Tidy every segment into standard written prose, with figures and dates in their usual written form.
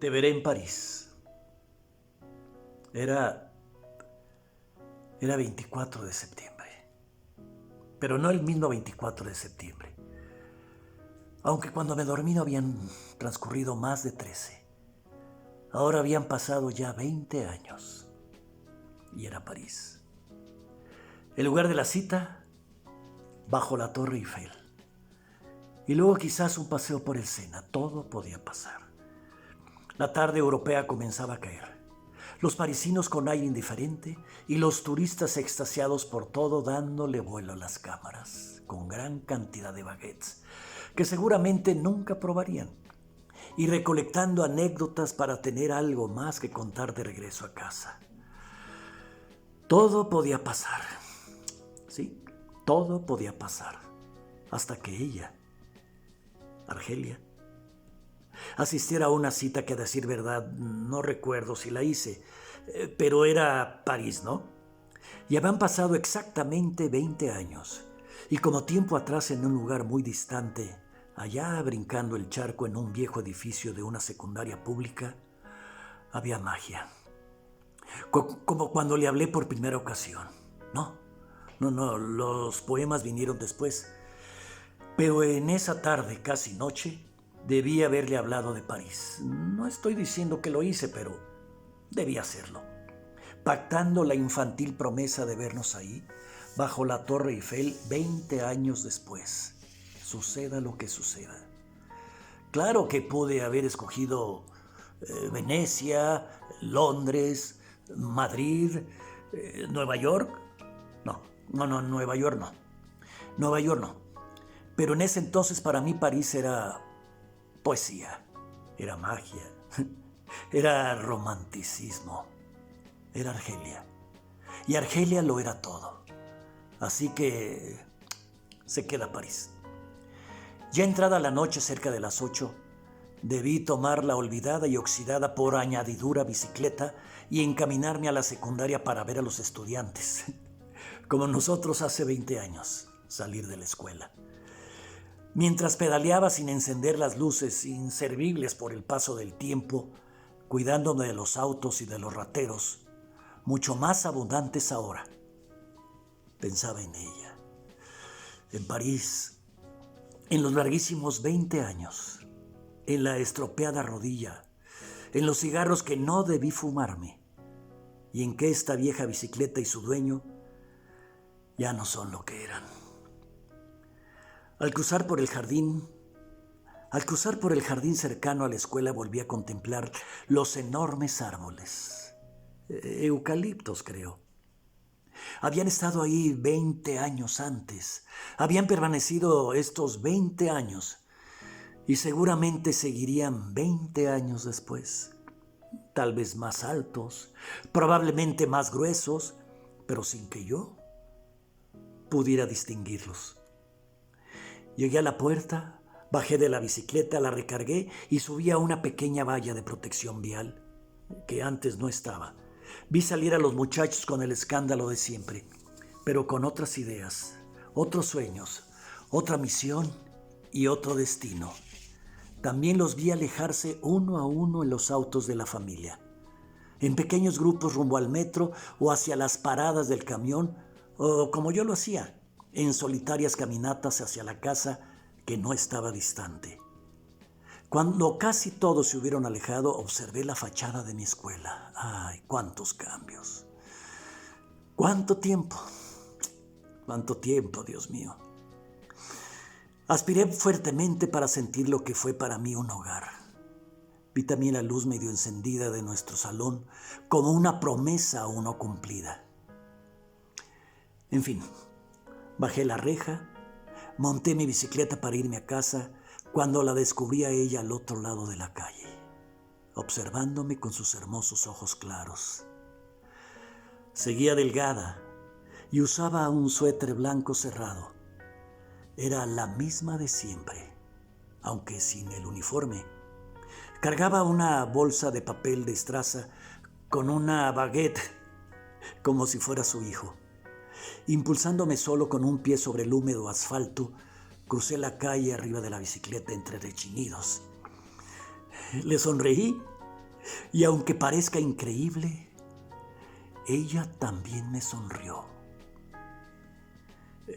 Te veré en París. Era 24 de septiembre. Pero no el mismo 24 de septiembre. Aunque cuando me dormí no habían transcurrido más de 13. Ahora habían pasado ya 20 años. Y era París. El lugar de la cita, bajo la Torre Eiffel. Y luego quizás un paseo por el Sena. Todo podía pasar. La tarde europea comenzaba a caer. Los parisinos con aire indiferente y los turistas extasiados por todo dándole vuelo a las cámaras, con gran cantidad de baguettes, que seguramente nunca probarían, y recolectando anécdotas para tener algo más que contar de regreso a casa. Todo podía pasar. Sí, todo podía pasar. Hasta que ella, Argelia, asistiera a una cita que, a decir verdad, no recuerdo si la hice, pero era París, ¿no? Y habían pasado exactamente 20 años. Y como tiempo atrás, en un lugar muy distante, allá brincando el charco en un viejo edificio de una secundaria pública, había magia. Como cuando le hablé por primera ocasión. No, los poemas vinieron después. Pero en esa tarde, casi noche, debí haberle hablado de París. No estoy diciendo que lo hice, pero debí hacerlo. Pactando la infantil promesa de vernos ahí, bajo la Torre Eiffel, 20 años después. Suceda lo que suceda. Claro que pude haber escogido Venecia, Londres, Madrid, Nueva York. No, Nueva York no. Nueva York no. Pero en ese entonces para mí París era poesía, era magia, era romanticismo, era Argelia. Y Argelia lo era todo. Así que se queda París. Ya entrada la noche, cerca de las 8, debí tomar la olvidada y oxidada por añadidura bicicleta y encaminarme a la secundaria para ver a los estudiantes, como nosotros hace 20 años, salir de la escuela. Mientras pedaleaba sin encender las luces, inservibles por el paso del tiempo, cuidándome de los autos y de los rateros, mucho más abundantes ahora, pensaba en ella, en París, en los larguísimos 20 años, en la estropeada rodilla, en los cigarros que no debí fumarme, y en que esta vieja bicicleta y su dueño ya no son lo que eran. Al cruzar por el jardín cercano a la escuela, volví a contemplar los enormes árboles, eucaliptos creo. Habían estado ahí 20 años antes, habían permanecido estos 20 años y seguramente seguirían 20 años después. Tal vez más altos, probablemente más gruesos, pero sin que yo pudiera distinguirlos. Llegué a la puerta, bajé de la bicicleta, la recargué y subí a una pequeña valla de protección vial que antes no estaba. Vi salir a los muchachos con el escándalo de siempre, pero con otras ideas, otros sueños, otra misión y otro destino. También los vi alejarse uno a uno en los autos de la familia, en pequeños grupos rumbo al metro o hacia las paradas del camión, o como yo lo hacía, en solitarias caminatas hacia la casa que no estaba distante. Cuando casi todos se hubieron alejado, observé la fachada de mi escuela. ¡Ay, cuántos cambios! ¡Cuánto tiempo! ¡Cuánto tiempo, Dios mío! Aspiré fuertemente para sentir lo que fue para mí un hogar. Vi también la luz medio encendida de nuestro salón como una promesa aún no cumplida. En fin, bajé la reja, monté mi bicicleta para irme a casa cuando la descubrí a ella al otro lado de la calle, observándome con sus hermosos ojos claros. Seguía delgada y usaba un suéter blanco cerrado. Era la misma de siempre, aunque sin el uniforme. Cargaba una bolsa de papel de estraza con una baguette, como si fuera su hijo. Impulsándome solo con un pie sobre el húmedo asfalto, crucé la calle arriba de la bicicleta entre rechinidos. Le sonreí Y aunque parezca increíble, ella también me sonrió.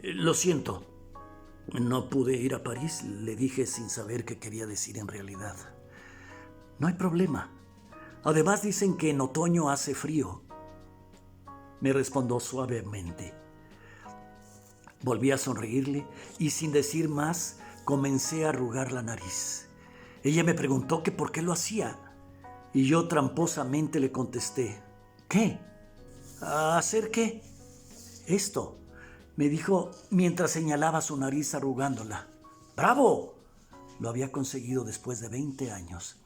Lo siento, no pude ir a París, le dije sin saber qué quería decir en realidad. No hay problema. Además dicen que en otoño hace frío. Me respondió suavemente. Volví a sonreírle y sin decir más comencé a arrugar la nariz. Ella me preguntó que por qué lo hacía y yo tramposamente le contesté: ¿qué? ¿A hacer qué? Esto, me dijo mientras señalaba su nariz arrugándola. ¡Bravo! Lo había conseguido después de 20 años.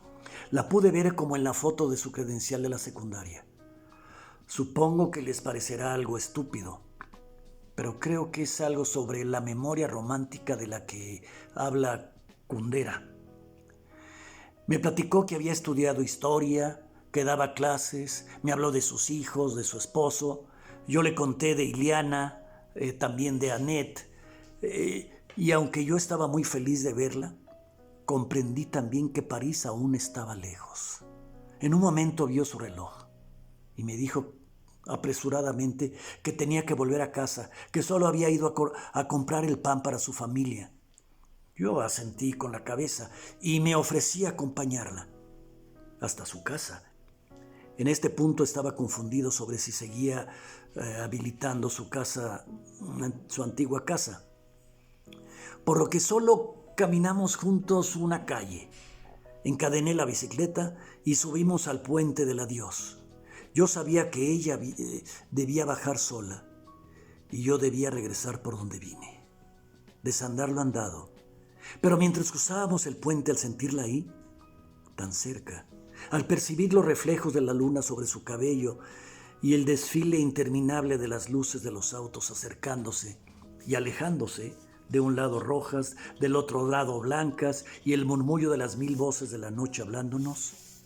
La pude ver como en la foto de su credencial de la secundaria. Supongo que les parecerá algo estúpido, pero creo que es algo sobre la memoria romántica de la que habla Kundera. Me platicó que había estudiado historia, que daba clases, me habló de sus hijos, de su esposo. Yo le conté de Iliana, también de Annette, y aunque yo estaba muy feliz de verla, comprendí también que París aún estaba lejos. En un momento vio su reloj y me dijo apresuradamente que tenía que volver a casa, que solo había ido a comprar el pan para su familia. Yo asentí con la cabeza y me ofrecí a acompañarla hasta su casa. En este punto estaba confundido sobre si seguía habilitando su casa, su antigua casa, por lo que solo caminamos juntos una calle. Encadené la bicicleta y subimos al puente del adiós. Yo sabía que ella debía bajar sola y yo debía regresar por donde vine, desandar lo andado. Pero mientras cruzábamos el puente, al sentirla ahí, tan cerca, al percibir los reflejos de la luna sobre su cabello y el desfile interminable de las luces de los autos acercándose y alejándose, de un lado rojas, del otro lado blancas, y el murmullo de las 1000 voces de la noche hablándonos,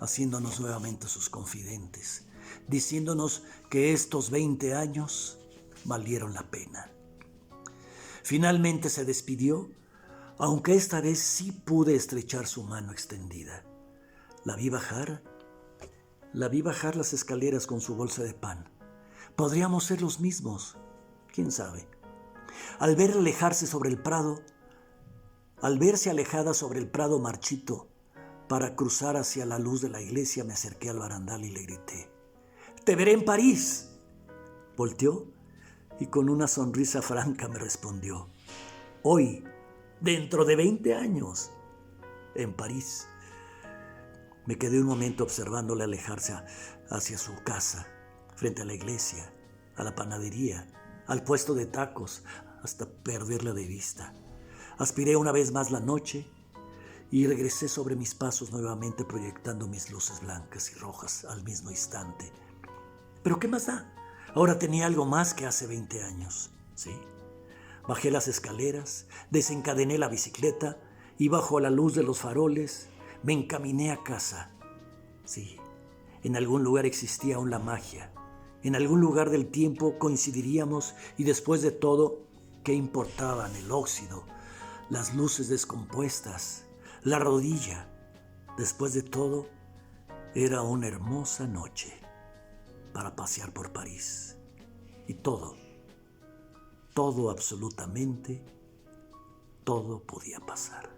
haciéndonos nuevamente sus confidentes, diciéndonos que estos 20 años valieron la pena. Finalmente se despidió, aunque esta vez sí pude estrechar su mano extendida. La vi bajar las escaleras con su bolsa de pan. Podríamos ser los mismos, quién sabe. Al verse alejada sobre el prado marchito para cruzar hacia la luz de la iglesia, me acerqué al barandal y le grité: ¡te veré en París! Volteó y con una sonrisa franca me respondió: hoy, dentro de 20 años, en París. Me quedé un momento observándole alejarse hacia su casa, frente a la iglesia, a la panadería, al puesto de tacos, hasta perderla de vista. Aspiré una vez más la noche y regresé sobre mis pasos nuevamente, proyectando mis luces blancas y rojas al mismo instante. ¿Pero qué más da? Ahora tenía algo más que hace 20 años, ¿sí? Bajé las escaleras, desencadené la bicicleta y bajo la luz de los faroles me encaminé a casa. Sí, en algún lugar existía aún la magia. En algún lugar del tiempo coincidiríamos y después de todo, ¿qué importaban el óxido, las luces descompuestas, la rodilla? Después de todo, era una hermosa noche para pasear por París. Y todo, absolutamente, todo podía pasar.